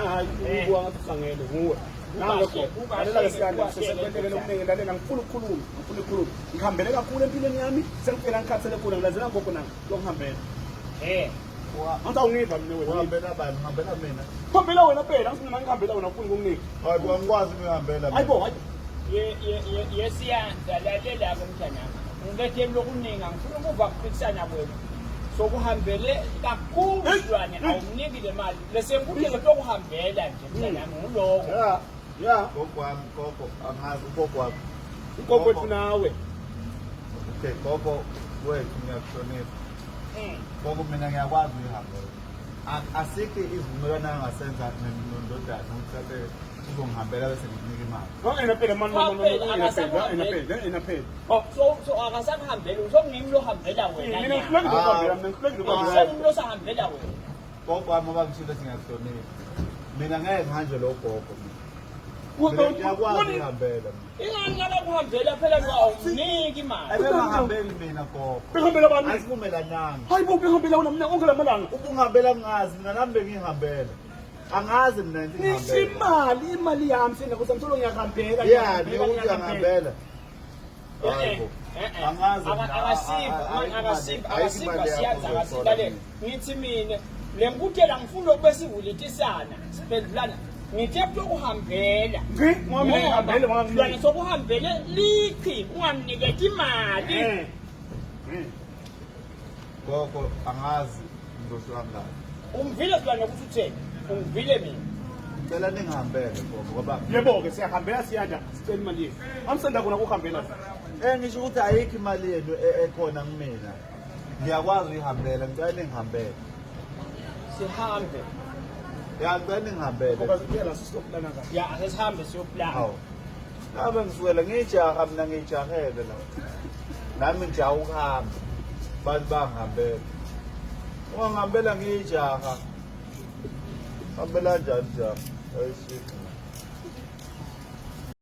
hayi ukubuka ngathi khangele nguwe nangekho lalela lesikande sesekwentele okuningi lalela ngifuna ukukhuluma ngihambele kakhulu empilweni yami sengifika ngikhathele kulo ngilazela ngokho nami lokungihambela angithi awungiva mina wena uhambela bani uhambela mina khambela wena phela angisina ngihambela wena ufuna ukunginika hayi bo angikwazi ukungihambela hayibo hayi yesiyanza lalela komntanami ngiletheni lokuningi ngifuna ukuva kuphikisana kwenu sokuhambele kakhulu lwane awumniki le mali lesenkundleni sokuhambela nje mntanami nguloko ya gogo angazi ugogo wami ugogo wethu nawe okay gogo wethu ngiyakuhlonipha gogo mina ngiyakwazi ukuyihambela asikho izivumelwano angasenza nondodana ukuthi uzongihambela bese ngikunika imali ena phela manje ena phela so akasakuhambela usongimi lohambela wena mina ngihleki ngokuhambela mina ngihleki ngokuhambela usengimi losahambela wena gogo wami abangishilo singakuhlonipha mina ngeke ngihanjwe lo gogo ngiyakwazi ukuyihambela ingani ngalakuhambela phela awuniki imali ebengahambeli mina gogo behambela bani asivumelananga hayibo behambela wena mina onke lamalanga ubungihambela ngazi mina nami bengihambela angazi mina ngihambela imali yami sengakho samtholo ngiyahambela yani ukuthi ngihambela akasiva siyazi akasilale ngithi mina le nkutela ngifuna ukube sivulitisana siphendulana ngithe ukuhambela ngihambele sokuhambele lichi ungamniketi imali gogo angazi ngizoswangana ungivile silwane ukuthi utheni ungivile mina ngicela ningihambele gogo ngoba yebo-ke siyahambela siyanda sicela imali yethu amsenda khona kuhambela ngisho ukuthi ayikho imali yenu ekhona kumina ngiyakwazi uyihambela ngicela ningihambele sihambe ya ngicela ningihambele ya asesihambe siyoplana ngabe ngisukela ngiyijaha mina ngiyijahele la nami ngijaha ukuhamba bantu bangihambela ungangihambela ngiyijaha hambela njani jaha